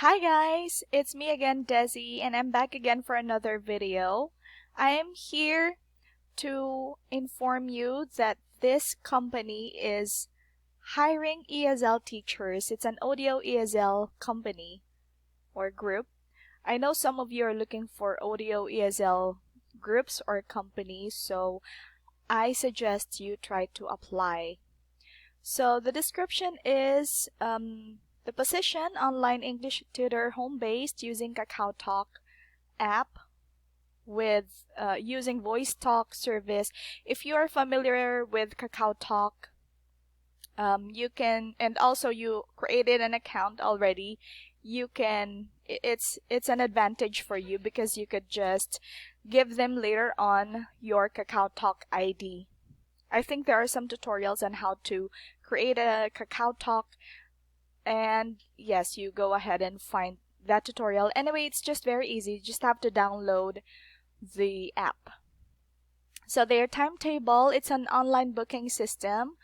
Hi guys, it's me again, Desi, and I'm back again for another video. I am here to inform you that this company is hiring ESL teachers. It's an audio ESL company or group. I know some of you are looking for audio ESL groups or companies, so I suggest you try to apply. So the description is the position, online English tutor, home-based, using KakaoTalk app with using voice talk service. If you are familiar with KakaoTalk, you can, and also you created an account already, you can, it's an advantage for you because you could just give them later on your KakaoTalk ID. I think there are some tutorials on how to create a KakaoTalk, and yes, you go ahead and find that tutorial. Anyway, it's just very easy. You just have to download the app. So their timetable, it's an online booking system.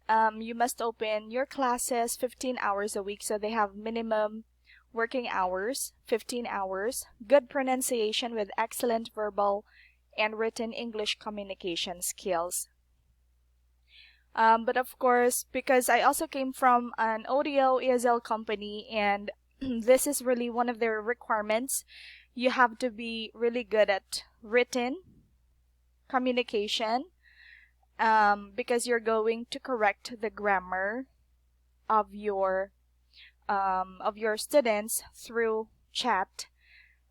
You must open your classes 15 hours a week, so they have minimum working hours, 15 hours, good pronunciation with excellent verbal and written English communication skills. But of course, because I also came from an audio ESL company, and this is really one of their requirements. You have to be really good at written communication because you're going to correct the grammar of your students through chat,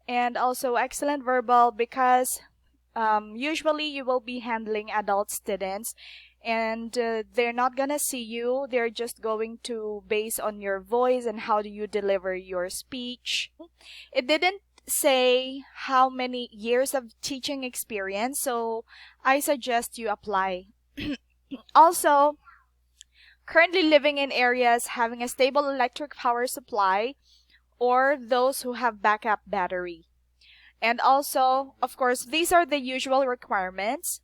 and also excellent verbal because usually you will be handling adult students, and they're not gonna see you. They're just going to base on your voice and how do you deliver your speech. It didn't say how many years of teaching experience, so I suggest you apply. Also, currently living in areas having a stable electric power supply, or those who have backup battery. And also, of course, these are the usual requirements.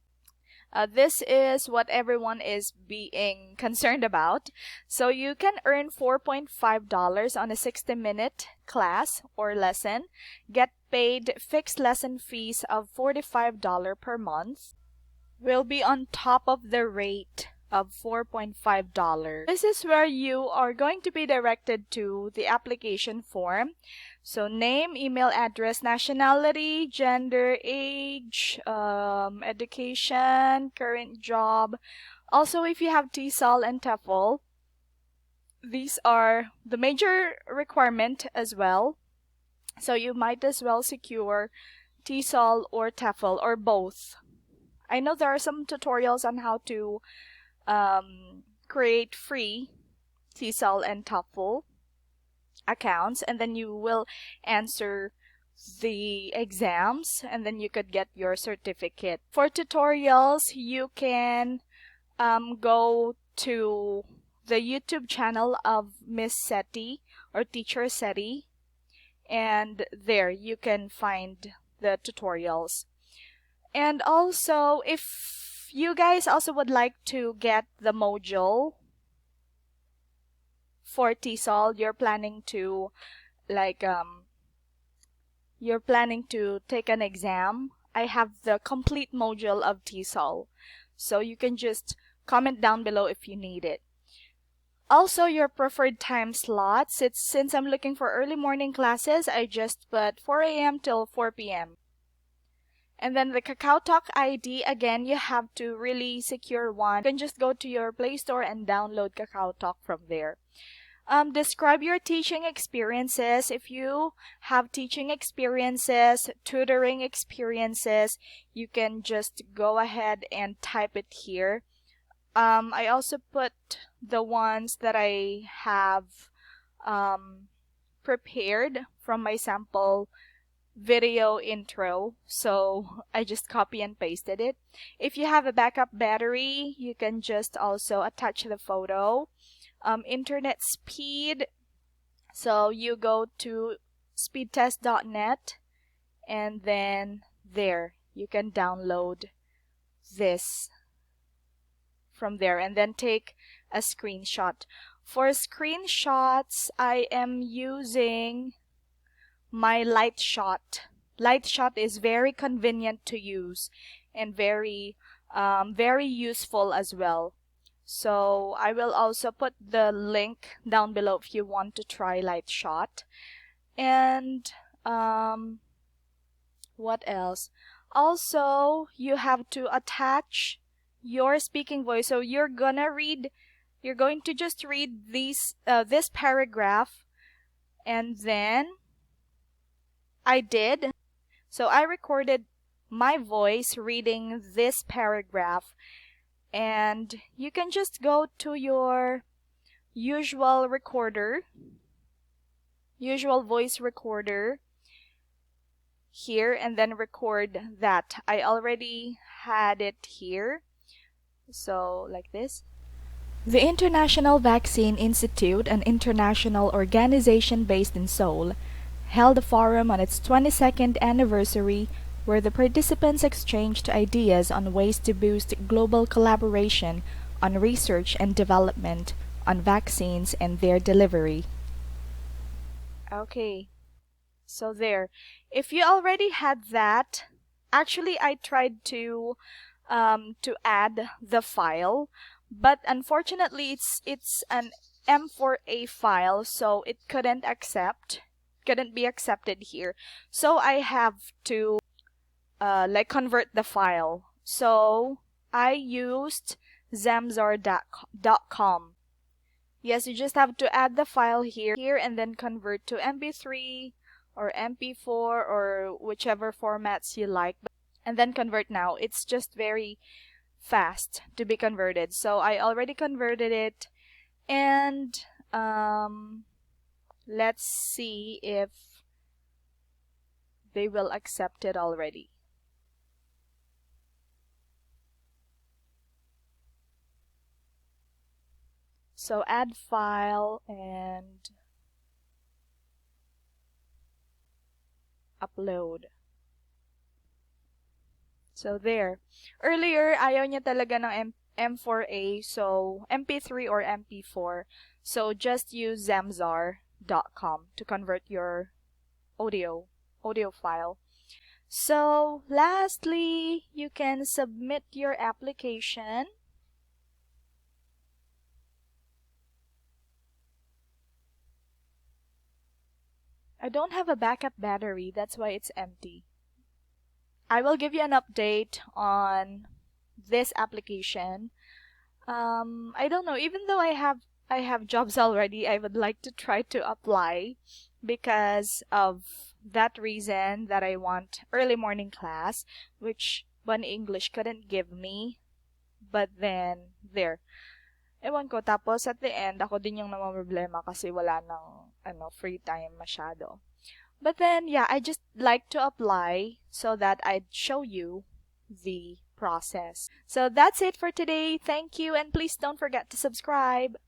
This is what everyone is being concerned about. So you can earn $4.5 on a 60-minute class or lesson, get paid fixed lesson fees of $45 per month, will be on top of the rate of $4.5. This is where you are going to be directed to the application form. So name, email address, nationality, gender, age, education, current job. Also, if you have TESOL and TEFL, these are the major requirement as well. So you might as well secure TESOL or TEFL or both. I know there are some tutorials on how to create free TESOL and TOEFL accounts, and then you will answer the exams, and then you could get your certificate. For tutorials, you can go to the YouTube channel of Miss Seti or Teacher Seti, and there you can find the tutorials. And also, if you guys also would like to get the module for TESOL, you're planning to take an exam, I have the complete module of TESOL, so you can just comment down below if you need it. Also, your preferred time slots, since I'm looking for early morning classes, I just put 4 a.m. till 4 p.m. And then the KakaoTalk ID, again, you have to really secure one. You can just go to your Play Store and download KakaoTalk from there. Describe your teaching experiences. If you have teaching experiences, tutoring experiences, you can just go ahead and type it here. I also put the ones that I have prepared from my sample video intro, so I just copy and pasted it. If you have a backup battery, you can just also attach the photo. Internet speed, so you go to speedtest.net, and then there you can download this from there and then take a screenshot. For screenshots, I am using my Lightshot. Lightshot is very convenient to use and very useful as well. So I will also put the link down below if you want to try Lightshot. And what else? Also, you have to attach your speaking voice. So you're going to just read this paragraph, and then I did. So I recorded my voice reading this paragraph, and you can just go to your usual voice recorder here, and then record that. I already had it here. So like this. The International Vaccine Institute, an international organization based in Seoul, held a forum on its 22nd anniversary where the participants exchanged ideas on ways to boost global collaboration on research and development on vaccines and their delivery. Okay, so there. If you already had that, actually I tried to add the file, but unfortunately it's an M4A file, so it couldn't be accepted here. So I have to convert the file. So I used zamzar.com. Yes, you just have to add the file here and then convert to MP3 or MP4 or whichever formats you like, and then convert now. It's just very fast to be converted. So I already converted it, and let's see if they will accept it already. So add file and upload. So there. Earlier, ayaw niya talaga ng M4A, so MP3 or MP4. So just use zamzar.com to convert your audio file. So lastly, you can submit your application. I don't have a backup battery, that's why it's empty. I will give you an update on this application. I don't know, even though I have jobs already, I would like to try to apply because of that reason that I want early morning class, which One English couldn't give me. But then, there. Ewan ko, tapos at the end, ako din yung namamroblema kasi wala nang free time masyado. But then, yeah, I just like to apply so that I'd show you the process. So that's it for today. Thank you, and please don't forget to subscribe.